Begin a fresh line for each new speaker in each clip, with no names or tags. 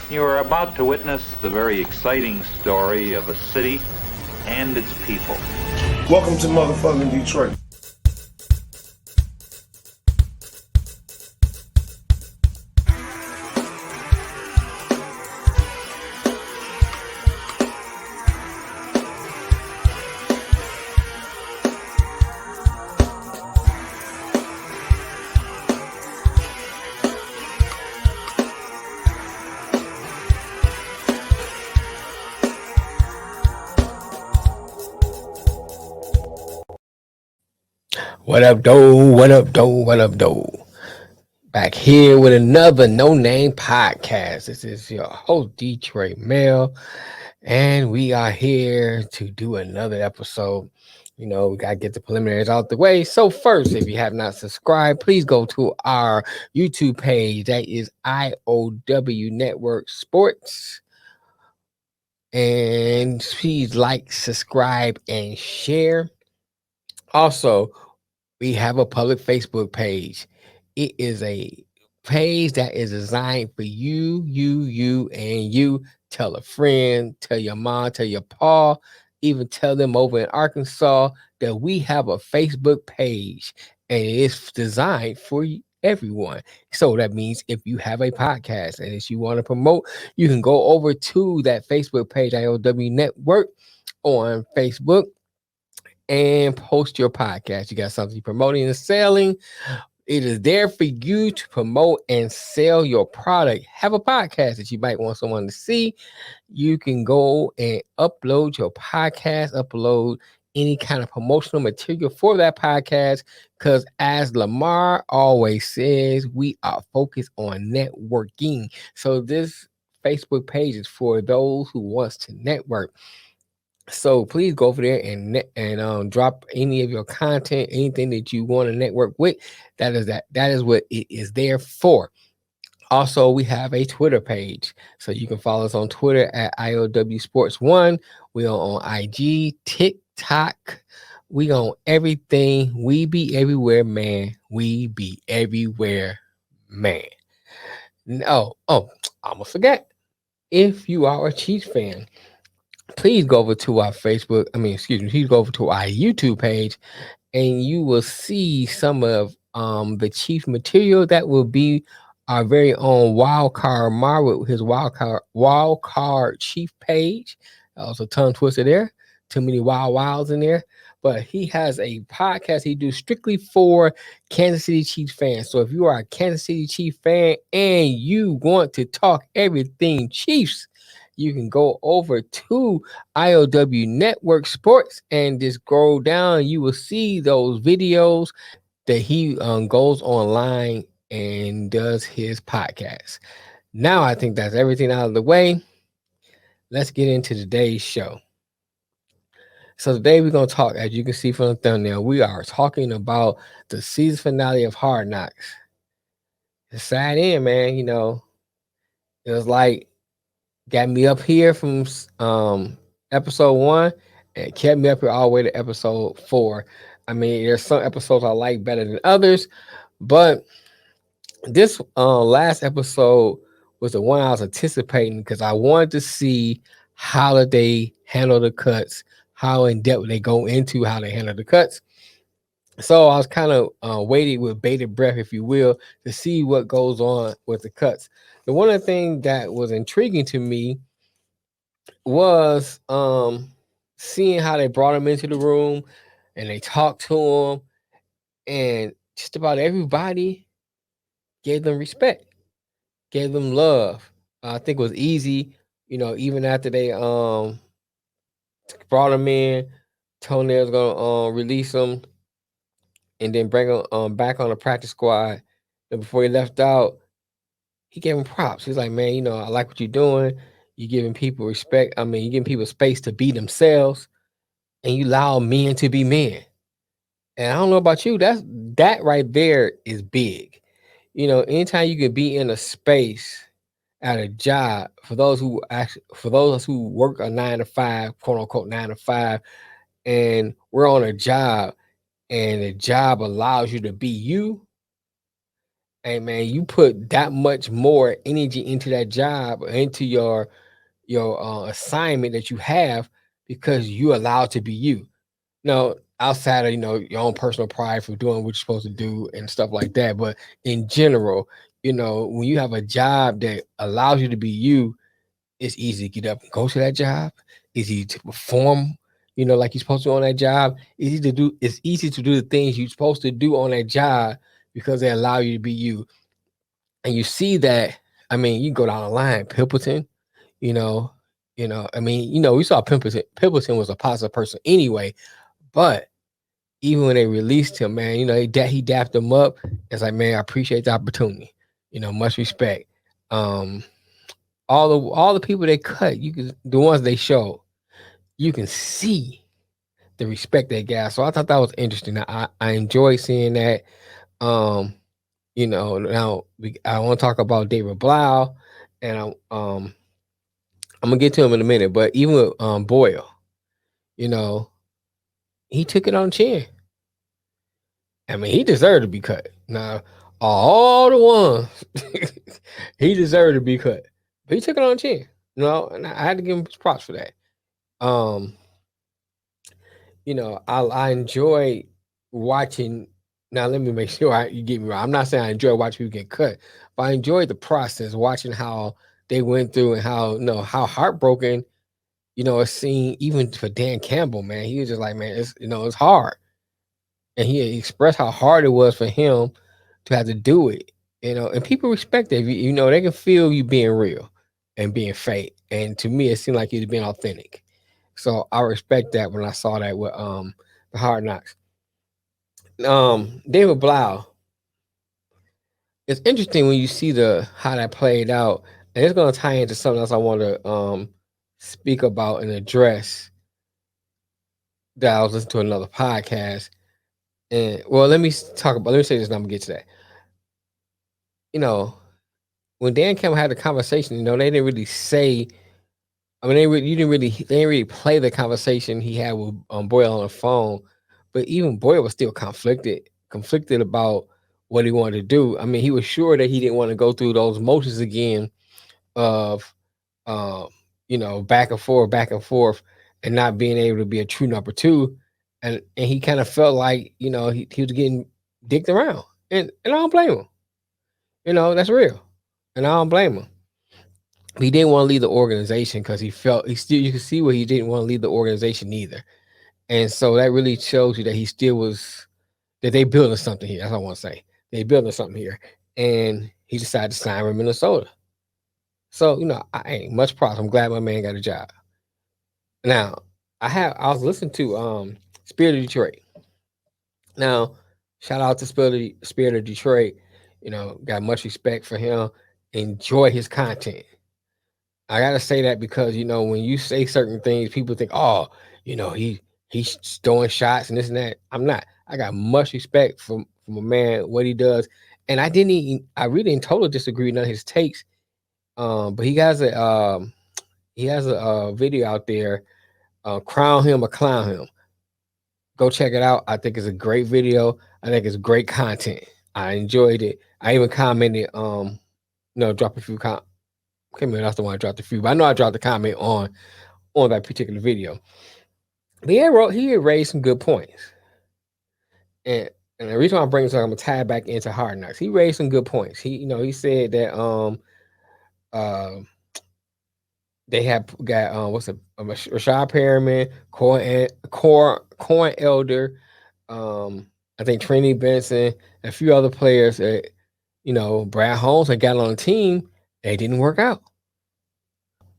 You are about to witness the very exciting story of a city and its people.
Welcome to motherfucking Detroit.
What up, though? What up, though? What up, though? Back here with another No Name podcast. This is your host, Detroit Mail, and we are here to do another episode. You know, we got to get the preliminaries out the way. So, first, if you have not subscribed, please go to our YouTube page. That is IOW Network Sports. And please like, subscribe, and share. Also, we have a public Facebook page. It is a page that is designed for you, and you. Tell a friend, tell your mom, tell your pa, even tell them over in Arkansas that we have a Facebook page and it's designed for everyone. So that means if you have a podcast and if you want to promote, you can go over to that Facebook page, IOW Network on Facebook, and post your podcast. You got something you're promoting and selling. It is there for you to promote and sell your product. Have a podcast that you might want someone to see. You can go and upload your podcast, upload any kind of promotional material for that podcast. Because as Lamar always says, we are focused on networking. So this Facebook page is for those who wants to network. So please go over there and drop any of your content, anything that you want to network with. That is what it is there for. Also, we have a Twitter page, so you can follow us on Twitter at IOW Sports One. We are on IG, TikTok. We on everything. We be everywhere, man. We be everywhere, man. I almost forgot. If you are a Chiefs fan, please go over to our Facebook. Please go over to our YouTube page, and you will see some of the Chief material that will be our very own Wild Card Mar with his Wild Card Chief page. Also, tongue twister there. Too many wild wilds in there. But he has a podcast he do strictly for Kansas City Chiefs fans. So if you are a Kansas City Chiefs fan and you want to talk everything Chiefs, you can go over to IOW Network Sports and just scroll down. You will see those videos that he goes online and does his podcast. Now I think that's everything out of the way. Let's get into today's show. So today we're going to talk, as you can see from the thumbnail, we are talking about the season finale of Hard Knocks. It's sad end, man. You know, it was like got me up here from episode 1 and kept me up here all the way to episode 4. I mean, there's some episodes I like better than others, but this last episode was the one I was anticipating because I wanted to see how did they handle the cuts, how in depth they go into how they handle the cuts. So I was kind of waiting with bated breath, if you will, to see what goes on with the cuts. The one of the things that was intriguing to me was seeing how they brought him into the room and they talked to him, and just about everybody gave them respect, gave them love. I think it was easy, you know, even after they brought him in, told they was gonna release him and then bring him back on the practice squad. And before he left out, he gave him props. He's like, man, you know, I like what you're doing. You're giving people respect. I mean, you're giving people space to be themselves, and you allow men to be men. And I don't know about you, that right there is big. You know, anytime you can be in a space at a job, for those who work a 9 to 5, quote unquote 9 to 5, and we're on a job and the job allows you to be you, hey man, you put that much more energy into that job, into your assignment that you have because you allowed to be you. Now, outside of your own personal pride for doing what you're supposed to do and stuff like that, but in general, when you have a job that allows you to be you, it's easy to get up and go to that job. It's easy to perform, like you're supposed to on that job. It's easy to do the things you're supposed to do on that job because they allow you to be you. And you see that, I mean, you go down the line, Pimpleton, you know, I mean, we saw Pimpleton. Pimpleton was a positive person anyway, but even when they released him, man, he dapped him up. It's like, man, I appreciate the opportunity. Much respect. Um, all the people they cut, the ones they showed, you can see the respect they got. So I thought that was interesting. I enjoy seeing that. Um, now I want to talk about David Blau, and I'm gonna get to him in a minute. But even with Boyle, you know, he took it on chin. I mean, he deserved to be cut. Now, all the ones he deserved to be cut, but he took it on chin. And I had to give him props for that. Um, I enjoy watching. Now, let me make sure you get me right. I'm not saying I enjoy watching people get cut, but I enjoyed the process, watching how they went through and how heartbroken, it's seen even for Dan Campbell, man. He was just like, man, it's hard. And he expressed how hard it was for him to have to do it, and people respect that. They can feel you being real and being fake. And to me, it seemed like he was being authentic. So I respect that when I saw that with the Hard Knocks. David Blau. It's interesting when you see how that played out, and it's going to tie into something else I want to speak about and address. That I was listening to another podcast, and let me say this, and I'm gonna get to that. When Dan Campbell had the conversation, they didn't really say. I mean, they didn't really play the conversation he had with Boyle on the phone, but even Boyle was still conflicted about what he wanted to do. I mean, he was sure that he didn't want to go through those motions again of, um, back and forth, and not being able to be a true number two, and he kind of felt like he was getting dicked around, and I don't blame him. That's real, and I don't blame him. He didn't want to leave the organization because you can see where he didn't want to leave the organization either. And so that really shows you that he still was, that they building something here. That's what I want to say. They building something here. And he decided to sign with Minnesota. So, I ain't much props. I'm glad my man got a job. Now, I was listening to Spirit of Detroit. Now, shout out to Spirit of Detroit. Got much respect for him. Enjoy his content. I gotta say that because when you say certain things, people think, oh, he's throwing shots and this and that. I'm not. I got much respect from a man, what he does, and I really in total disagree with none of his takes. But he has a video out there, crown him or clown him. Go check it out. I think it's a great video. I think it's great content. I enjoyed it. I even commented, drop a few comments. Okay, man, that's the one I dropped a few, but I know I dropped a comment on that particular video. But he had raised some good points, and the reason why I'm bringing this up, I'm gonna tie it back into Hard Knocks. He raised some good points. He said that they have got Rashad Perriman, Corn Elder, I think Trini Benson, a few other players that Brad Holmes had got on the team. They didn't work out.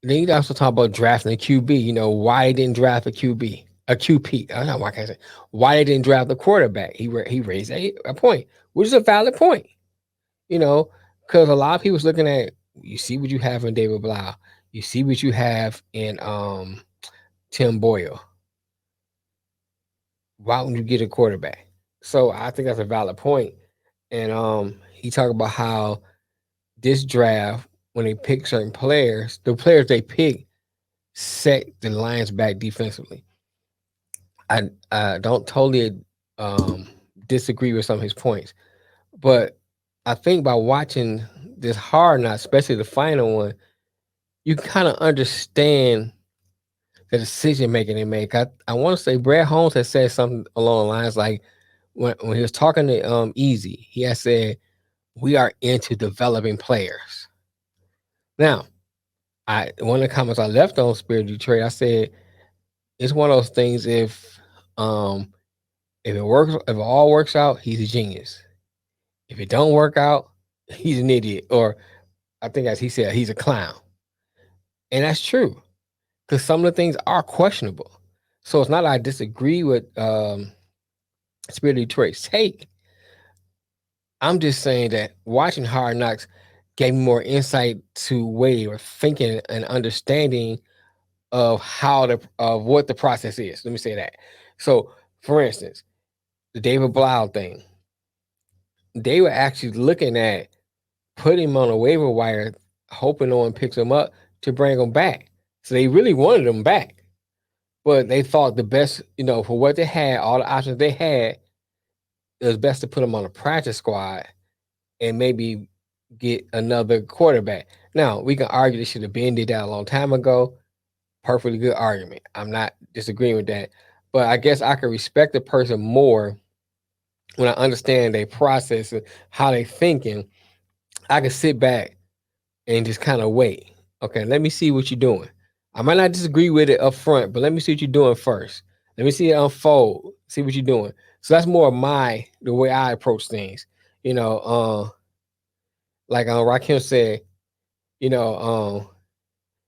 Then you also talk about drafting a QB. Why they didn't draft a QB, a QP. I don't know why I can't say why they didn't draft the quarterback. He raised a point, which is a valid point. Because a lot of people's looking at, you see what you have in David Blau, you see what you have in Tim Boyle. Why wouldn't you get a quarterback? So I think that's a valid point. And he talked about how this draft, when they pick certain players, the players they pick set the Lions back defensively. I don't totally disagree with some of his points, but I think by watching this Hard Knocks, especially the final one, you kind of understand the decision making they make. I want to say Brad Holmes has said something along the lines like when he was talking to Easy, he has said, "We are into developing players." Now, I one of the comments I left on Spirit Detroit, I said it's one of those things. Um if it works, if it all works out, he's a genius. If it don't work out, he's an idiot, or I think as he said, he's a clown, and that's true because some of the things are questionable. So it's not that I disagree with Spirit Detroit's take. I'm just saying that watching Hard Knocks gave me more insight to way or thinking and understanding of of what the process is. Let me say that. So, for instance, the David Blau thing, they were actually looking at putting him on a waiver wire, hoping no one picks him up to bring him back. So they really wanted him back, but they thought the best, for what they had, all the options they had, it was best to put him on a practice squad and maybe get another quarterback. Now we can argue they should have been did that a long time ago. Perfectly good argument. I'm not disagreeing with that, but I guess I can respect the person more when I understand their process and how they thinking. I can sit back and just kind of wait. Okay, let me see what you're doing. I might not disagree with it up front, but let me see what you're doing first. Let me see it unfold. See what you're doing. So that's more of the way I approach things. You know, like Rakim said, you know,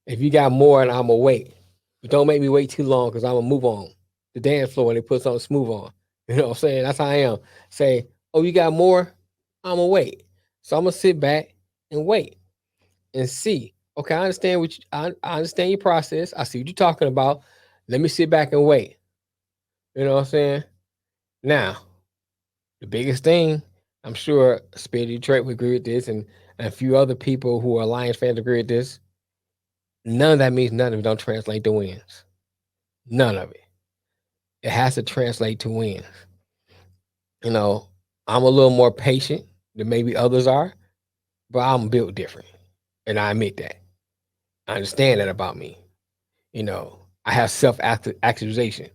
if you got more and I'ma wait, but don't make me wait too long because I'm gonna move on the dance floor when they put something smooth on. You know what I'm saying? That's how I am. Say, oh, you got more? I'm gonna wait. So I'm gonna sit back and wait and see. Okay, I understand I understand your process. I see what you're talking about. Let me sit back and wait. You know what I'm saying? Now, the biggest thing, I'm sure Spirit Detroit would agree with this, and a few other people who are Lions fans agree with this. None of that means none of it don't translate to wins. None of it. It has to translate to wins. You know, I'm a little more patient than maybe others are, but I'm built different. And I admit that. I understand that about me. I have self actualization.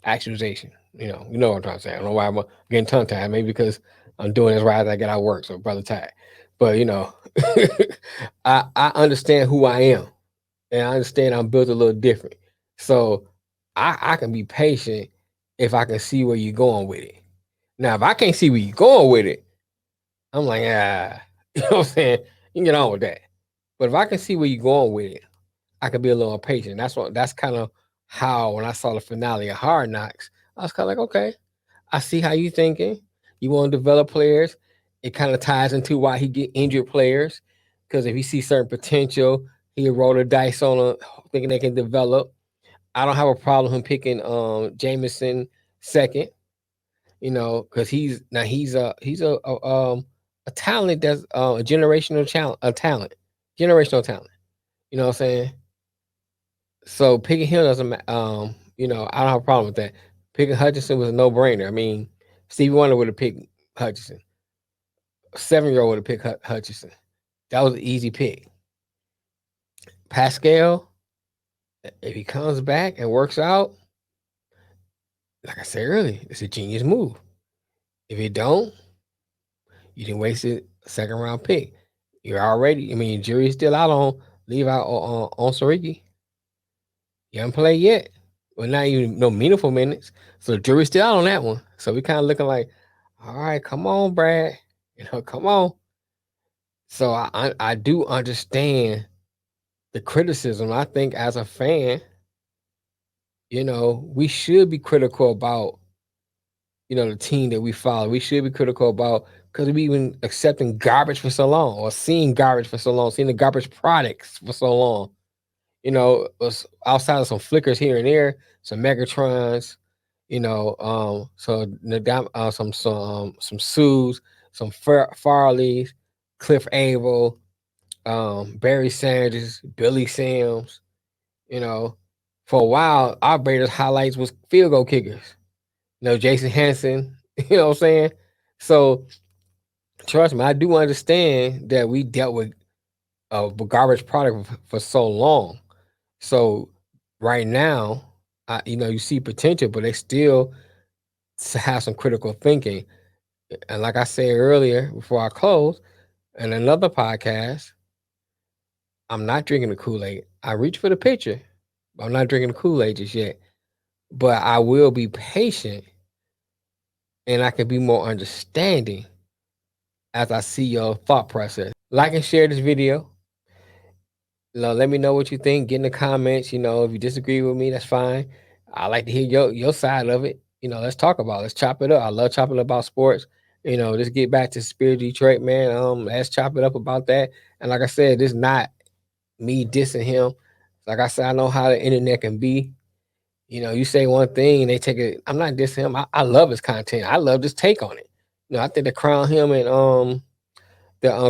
Actualization. You know what I'm trying to say. I don't know why I'm getting tongue tied. Maybe because I'm doing this right as I get out of work, so brother tied. But I understand who I am, and I understand I'm built a little different. So I can be patient if I can see where you're going with it. Now, if I can't see where you're going with it, I'm like, you know what I'm saying? You can get on with that. But if I can see where you're going with it, I could be a little impatient. That's kind of how when I saw the finale of Hard Knocks, I was kind of like, okay, I see how you thinking. You want to develop players. It kind of ties into why he get injured players. Because if he sees certain potential, he roll the dice on them, thinking they can develop. I don't have a problem him picking Jameson second, because he's a talent that's a generational talent. You know what I'm saying? So picking him doesn't, I don't have a problem with that. Picking Hutchinson was a no brainer. I mean, Stevie Wonder would have picked Hutchinson. A 7-year-old would have picked Hutchinson. That was an easy pick. Pascal, if he comes back and works out, like I said earlier, it's a genius move. If it don't, you didn't waste a second round pick. You're already, jury's still out on Levi on Sariki. You haven't played yet. Well, not even no meaningful minutes. So the jury's still out on that one. So we kind of looking like, all right, come on, Brad. Come on. So I do understand the criticism. I think as a fan, we should be critical about, the team that we follow. We should be critical about because we've been accepting garbage for so long or seeing garbage for so long, seeing the garbage products for so long. Was outside of some flickers here and there, some Megatrons, some Sues, some Farleys, Cliff Abel, Barry Sanders, Billy Sims. For a while, our greatest highlights was field goal kickers. Jason Hanson. You know what I'm saying? So trust me, I do understand that we dealt with a garbage product for so long. So right now, you see potential, but they still have some critical thinking. And like I said earlier, before I close, in another podcast, I'm not drinking the Kool-Aid. I reach for the pitcher, but I'm not drinking the Kool-Aid just yet. But I will be patient, and I can be more understanding as I see your thought process. Like and share this video. Let me know what you think. Get in the comments. If you disagree with me, that's fine. I like to hear your side of it. Let's talk about it. Let's chop it up. I love chopping up about sports. Let's get back to Spirit of Detroit, man. Let's chop it up about that. And like I said, this is not me dissing him. Like I said, I know how the internet can be. You say one thing and they take it. I'm not dissing him. I love his content. I love his take on it. I think to crown him and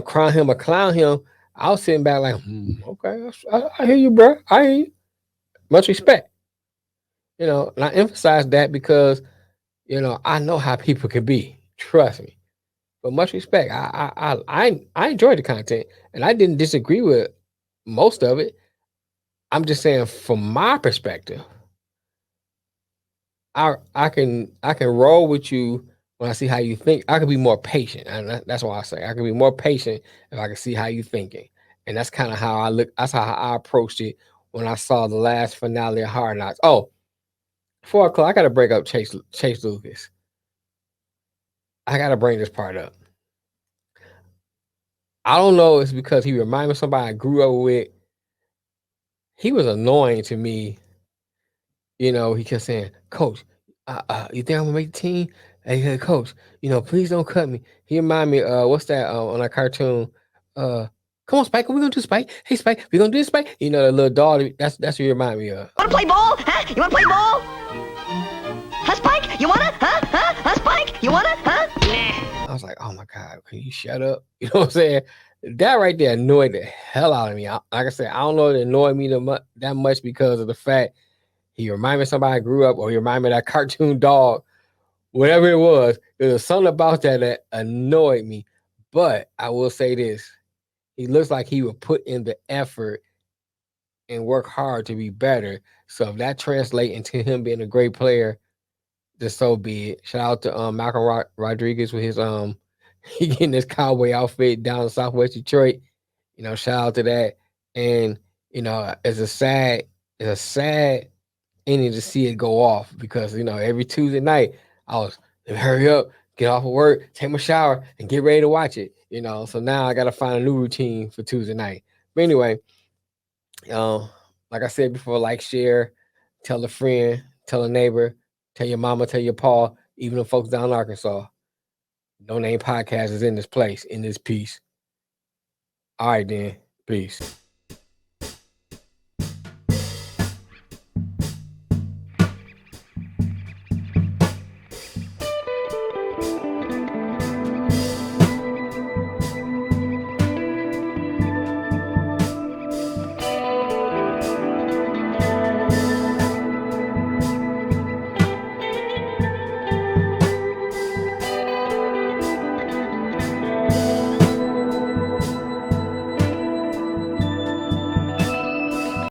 crown him or clown him, I was sitting back like, okay, I hear you, bro. I hear you. Much respect. And I emphasize that because, I know how people can be. Trust me. But much respect. I enjoyed the content, and I didn't disagree with most of it. I'm just saying, from my perspective, I can roll with you when I see how you think. I can be more patient, and that's why I say I can be more patient if I can see how you thinking. And that's kind of how I look. That's how I approached it when I saw the last finale of Hard Knocks. Oh, 4 o'clock. I got to break up Chase Lucas. I got to bring this part up. I don't know. It's because he reminded me of somebody I grew up with. He was annoying to me. He kept saying, "Coach, you think I'm gonna make the team? Hey, coach, please don't cut me." He reminded me, what's that on a cartoon? Come on, Spike, we're gonna do Spike. Hey, Spike, we're gonna do this, Spike. The little dog. That's what you remind me of.
Wanna play ball? Huh? You wanna play ball? Huh, Spike? You wanna? Huh? Huh? Huh, Spike? You wanna? Huh? Nah.
I was like, oh my God, can you shut up? You know what I'm saying? That right there annoyed the hell out of me. Like I said, I don't know if it annoyed me that much because of the fact he reminded me of somebody I grew up, or he reminded me of that cartoon dog. Whatever it was, there was something about that annoyed me. But I will say this. He looks like he would put in the effort and work hard to be better. So if that translates into him being a great player, then so be it. Shout out to Malcolm Rodriguez with his he getting his cowboy outfit down in Southwest Detroit. Shout out to that. And it's a sad ending to see it go off because every Tuesday night I was hurry up, get off of work, take my shower, and get ready to watch it. So now I gotta find a new routine for Tuesday night. But anyway, like I said before, like, share, tell a friend, tell a neighbor, tell your mama, tell your pa, even the folks down in Arkansas. No Name Podcast is in this place, in this piece. All right, then. Peace.